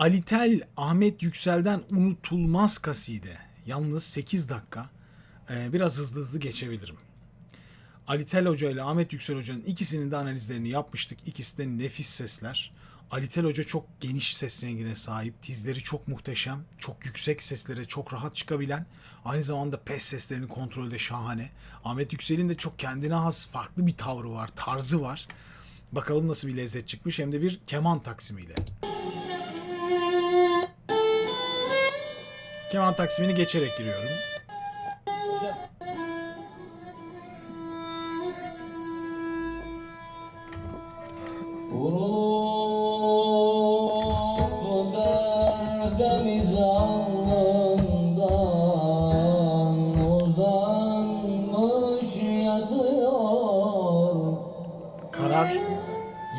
Alitel Ahmet Yüksel'den unutulmaz kaside. Yalnız 8 dakika. Biraz hızlı geçebilirim. Alitel Hoca ile Ahmet Yüksel Hoca'nın ikisinin de analizlerini yapmıştık. İkisi de nefis sesler. Alitel Hoca çok geniş ses rengine sahip. Tizleri çok muhteşem. Çok yüksek seslere çok rahat çıkabilen. Aynı zamanda pes seslerini kontrolde şahane. Ahmet Yüksel'in de çok kendine has farklı bir tavrı var. Tarzı var. Bakalım nasıl bir lezzet çıkmış. Hem de bir keman taksimiyle. Keman taksimini geçerek giriyorum. Vurulup tertemiz alnından uzanmış yatıyor. Karar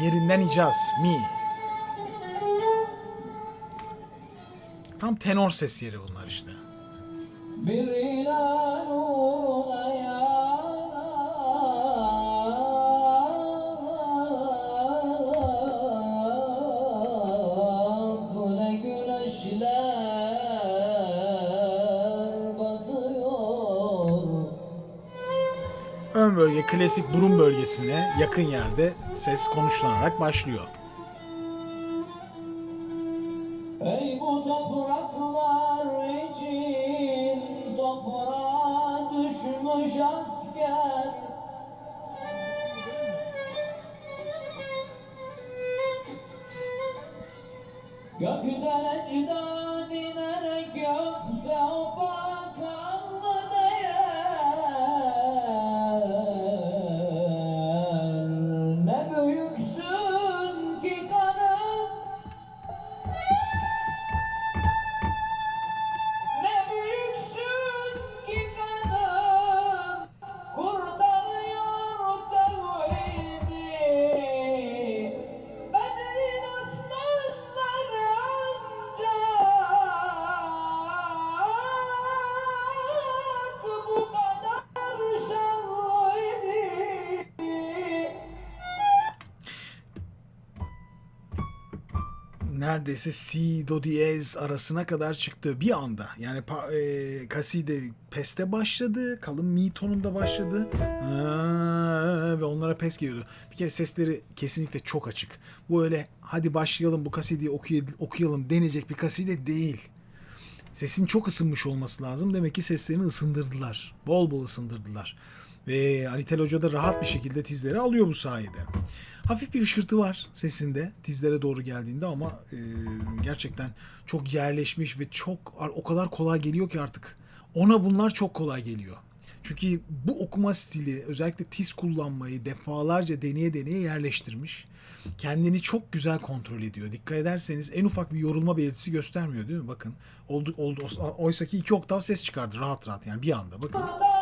yerinden icaz. Mi. Tam tenor ses yeri bunlar işte. Bir ilan uğruna yanar, ne güneşler batıyor. Ön bölge klasik burun bölgesine yakın yerde ses konuşlanarak başlıyor. Ey bu topraklar için toprağa düşmüş asker, gökten ecdad inerek yoksa o bakanlı değer. Ne büyüksün ki kanın, ne büyüksün ki kanın, kurtarıyor tevhidi. Bedenin aslanları ancak bu kadar şanlıydı. Neredeyse si, do diyez arasına kadar çıktı bir anda. Yani kaside peste başladı, kalın mi tonunda başladı ve onlara pes geliyordu. Bir kere sesleri kesinlikle çok açık. Bu öyle hadi başlayalım bu kasideyi okuyalım denecek bir kaside değil. Sesin çok ısınmış olması lazım. Demek ki seslerini ısındırdılar. Bol bol ısındırdılar. Ve Alitel Hoca da rahat bir şekilde tizleri alıyor bu sayede. Hafif bir hışırtı var sesinde tizlere doğru geldiğinde ama gerçekten çok yerleşmiş ve çok o kadar kolay geliyor ki artık. Ona bunlar çok kolay geliyor. Çünkü bu okuma stili özellikle tiz kullanmayı defalarca deneye yerleştirmiş. Kendini çok güzel kontrol ediyor. Dikkat ederseniz en ufak bir yorulma belirtisi göstermiyor değil mi? Bakın oldu. Oysa ki 2 oktav ses çıkardı rahat yani bir anda bakın. Kurtarıyor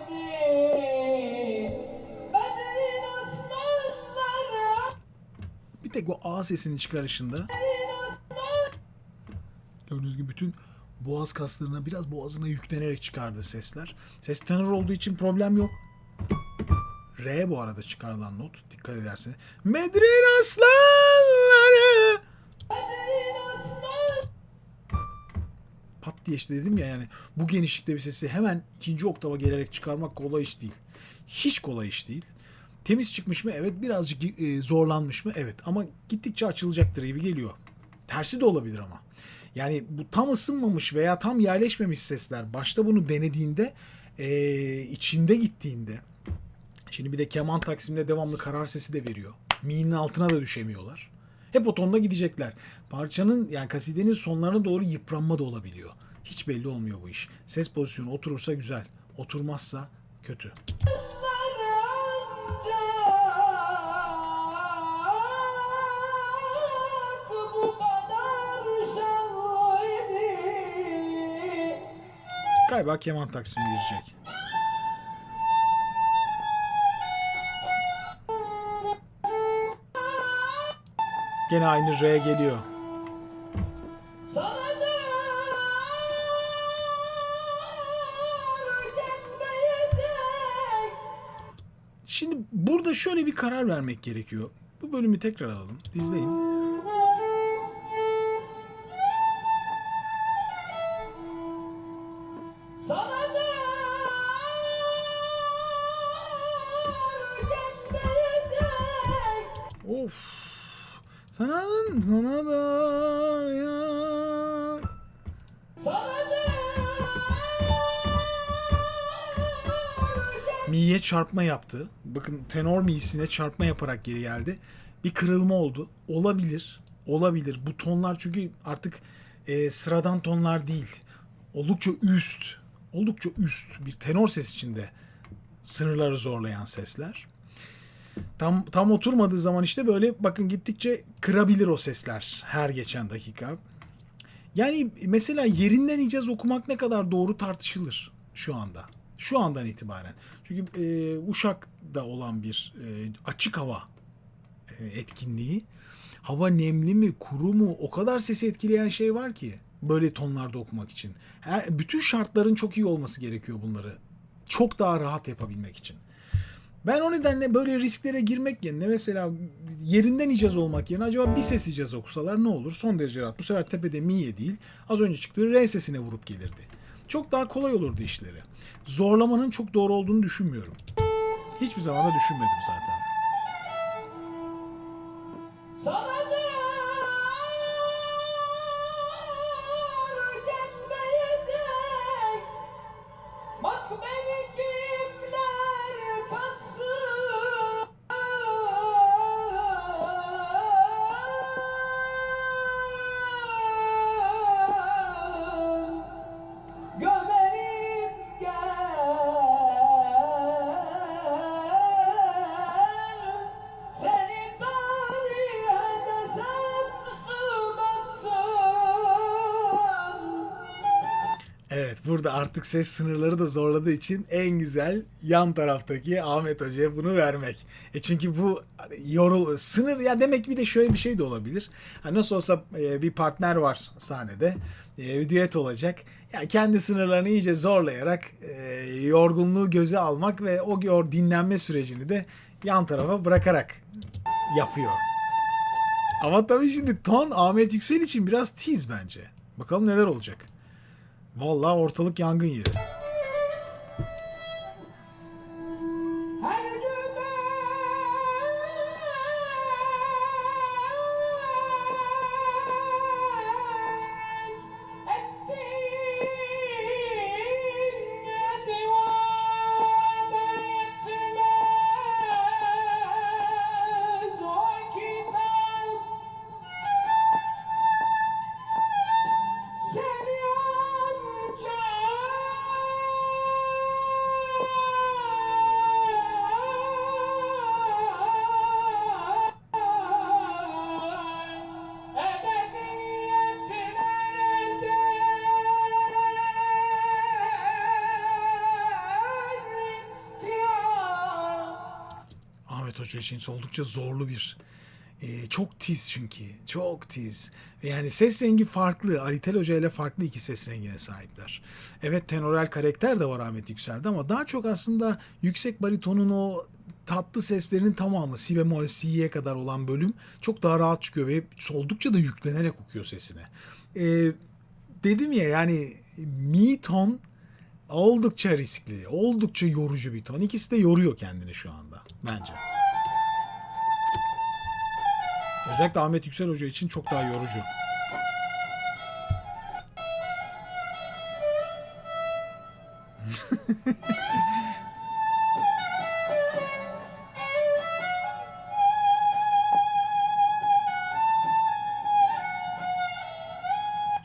tevhidi. Bedenin aslanları Bir tek o A sesinin çıkarışında gördüğünüz gibi bütün boğaz kaslarına biraz boğazına yüklenerek çıkardığı sesler. Ses tenor olduğu için problem yok. R bu arada çıkarılan not. Dikkat ederseniz. Medrin aslanları. Pat diye işte dedim ya yani bu genişlikte bir sesi hemen ikinci oktava gelerek çıkarmak kolay iş değil. Hiç kolay iş değil. Temiz çıkmış mı? Evet. Birazcık zorlanmış mı? Evet. Ama gittikçe açılacaktır gibi geliyor. Tersi de olabilir ama. Yani bu tam ısınmamış veya tam yerleşmemiş sesler başta bunu denediğinde içinde gittiğinde şimdi bir de keman taksiminde devamlı karar sesi de veriyor. Mi'nin altına da düşemiyorlar. Hep o tonda gidecekler. Parçanın yani kasidenin sonlarına doğru yıpranma da olabiliyor. Hiç belli olmuyor bu iş. Ses pozisyonu oturursa güzel. Oturmazsa kötü. bu kadar şanlıydı. Galiba keman taksimi girecek. Gene aynı R geliyor. Sana da gelmeyecek. Şimdi burada şöyle bir karar vermek gerekiyor. Bu bölümü tekrar alalım. İzleyin. Of. Sana da ya. Sana da Mi'ye çarpma yaptı. Bakın tenor mi'sine çarpma yaparak geri geldi. Bir kırılma oldu. Olabilir. Olabilir. Bu tonlar çünkü artık sıradan tonlar değil. Oldukça üst. Oldukça üst bir tenor ses içinde sınırları zorlayan sesler. Tam oturmadığı zaman işte böyle bakın gittikçe kırabilir o sesler her geçen dakika. Yani mesela yerinden icaz okumak ne kadar doğru tartışılır şu anda. Şu andan itibaren. Çünkü Uşak'ta olan bir açık hava etkinliği. Hava nemli mi, kuru mu o kadar sesi etkileyen şey var ki böyle tonlarda okumak için. Bütün şartların çok iyi olması gerekiyor bunları. Çok daha rahat yapabilmek için. Ben o nedenle böyle risklere girmek yerine mesela yerinden icaz olmak yerine acaba bir ses icaz okusalar ne olur? Son derece rahat. Bu sefer tepede mi'ye değil az önce çıktığı re sesine vurup gelirdi. Çok daha kolay olurdu işleri. Zorlamanın çok doğru olduğunu düşünmüyorum. Hiçbir zaman da düşünmedim zaten. sana da gelmeyecek. Bak beni kimler katsın. Gömerim gel. Seni tarihe desem sığmazsın. Evet, burada artık ses sınırları da zorladığı için en güzel yan taraftaki Ahmet Hoca'ya bunu vermek. Çünkü bu sınır ya demek bir de şöyle bir şey de olabilir. Ha, nasıl olsa bir partner var sahnede. Düet olacak. Ya kendi sınırlarını iyice zorlayarak yorgunluğu göze almak ve o dinlenme sürecini de yan tarafa bırakarak yapıyor. Ama tabii şimdi ton Ahmet Yüksel için biraz tiz bence. Bakalım neler olacak. Vallahi ortalık yangın yeri. Her Ahmet Hoca için oldukça zorlu bir çok tiz çünkü. Çok tiz. Ve yani ses rengi farklı. Alitel Hoca ile farklı iki ses rengine sahipler. Evet tenoral karakter de var Ahmet Yüksel'de ama daha çok aslında yüksek baritonun o tatlı seslerinin tamamı si bemol si'ye kadar olan bölüm çok daha rahat çıkıyor ve oldukça da yüklenerek okuyor sesine. Dedim ya yani mi ton oldukça riskli, oldukça yorucu bir ton. İkisi de yoruyor kendini şu anda bence. Özellikle Ahmet Yüksel Hoca için çok daha yorucu.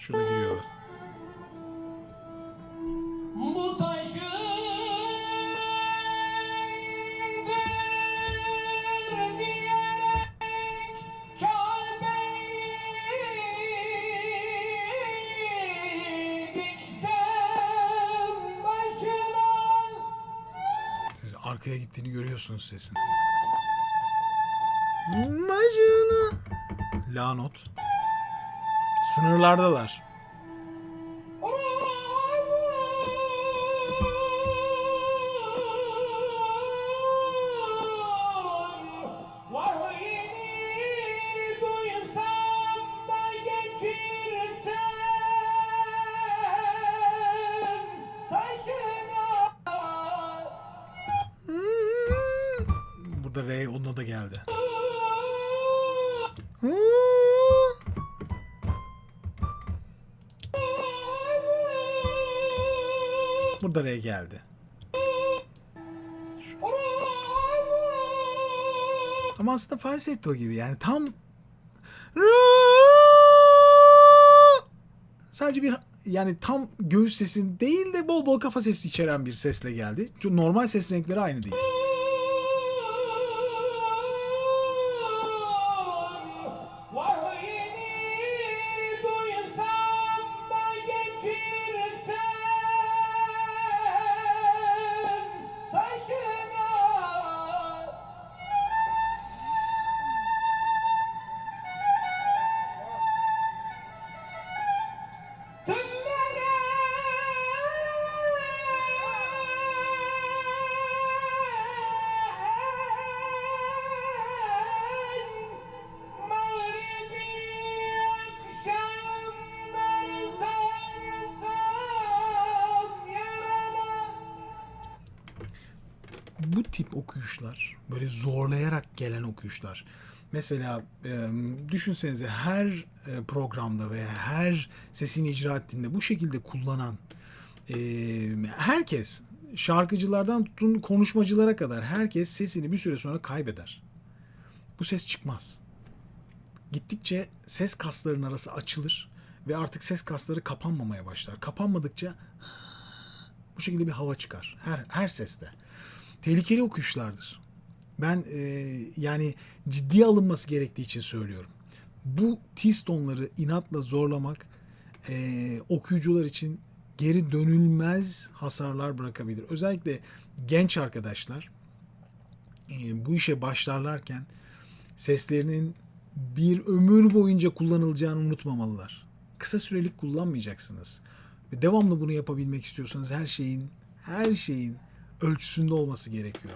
Şurada giriyorlar. Bu taşın diyerek Kabe'yi diksem başına. Siz arkaya gittiğini görüyorsunuz sesin. Majına. La not. Sınırlardalar. Vahyini duysam da getirsem taşına. Burada re onunla da geldi. Burada re geldi. Ama aslında falsetto gibi yani tam sadece bir yani tam göğüs sesi değil de bol bol kafa sesi içeren bir sesle geldi. Çünkü normal ses renkleri aynı değil. Vahyini duysam da getirsem taşına. Bu tip okuyuşlar, böyle zorlayarak gelen okuyuşlar. Mesela düşünsenize her programda veya her sesini icra ettiğinde bu şekilde kullanan herkes, şarkıcılardan tutun konuşmacılara kadar herkes sesini bir süre sonra kaybeder. Bu ses çıkmaz. Gittikçe ses kaslarının arası açılır ve artık ses kasları kapanmamaya başlar. Kapanmadıkça bu şekilde bir hava çıkar. Her seste. Tehlikeli okuyuşlardır. Ben yani ciddiye alınması gerektiği için söylüyorum. Bu T-stone'ları inatla zorlamak okuyucular için geri dönülmez hasarlar bırakabilir. Özellikle genç arkadaşlar bu işe başlarlarken seslerinin bir ömür boyunca kullanılacağını unutmamalılar. Kısa sürelik kullanmayacaksınız. Ve devamlı bunu yapabilmek istiyorsanız her şeyin ölçüsünde olması gerekiyor.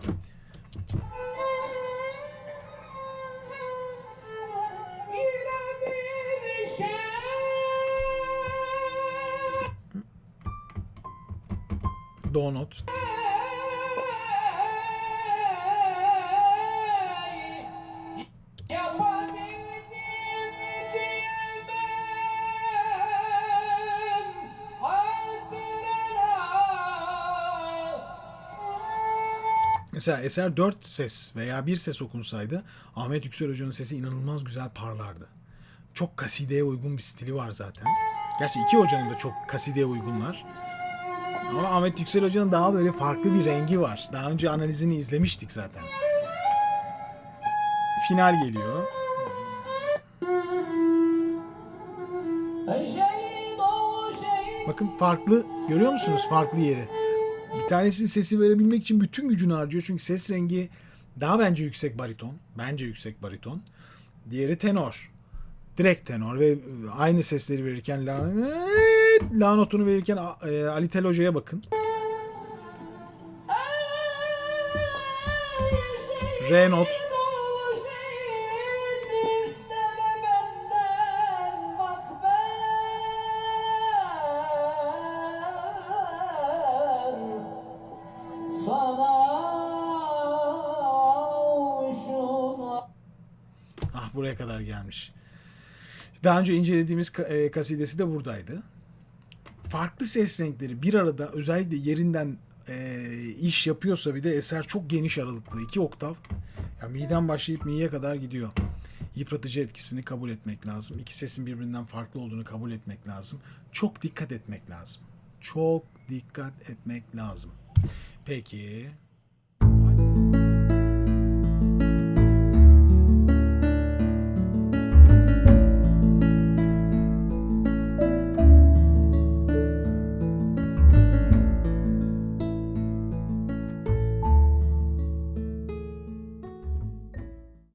Do not. Mesela eser 4 ses veya bir ses okunsaydı Ahmet Yüksel Hoca'nın sesi inanılmaz güzel parlardı. Çok kasideye uygun bir stili var zaten. Gerçi iki hocanın da çok kasideye uygunlar. Ama Ahmet Yüksel Hoca'nın daha böyle farklı bir rengi var. Daha önce analizini izlemiştik zaten. Final geliyor. Bakın farklı, görüyor musunuz farklı yeri? Bir tanesi sesi verebilmek için bütün gücünü harcıyor. Çünkü ses rengi daha bence yüksek bariton. Bence yüksek bariton. Diğeri tenor. Direkt tenor ve aynı sesleri verirken la notunu verirken Ali Tel Hoca'ya bakın. Re not. Ah buraya kadar gelmiş. Daha önce incelediğimiz kasidesi de buradaydı. Farklı ses renkleri bir arada özellikle yerinden iş yapıyorsa bir de eser çok geniş aralıklı. 2 oktav. Yani mi'den başlayıp mi'ye kadar gidiyor. Yıpratıcı etkisini kabul etmek lazım. İki sesin birbirinden farklı olduğunu kabul etmek lazım. Çok dikkat etmek lazım. Çok dikkat etmek lazım. Peki.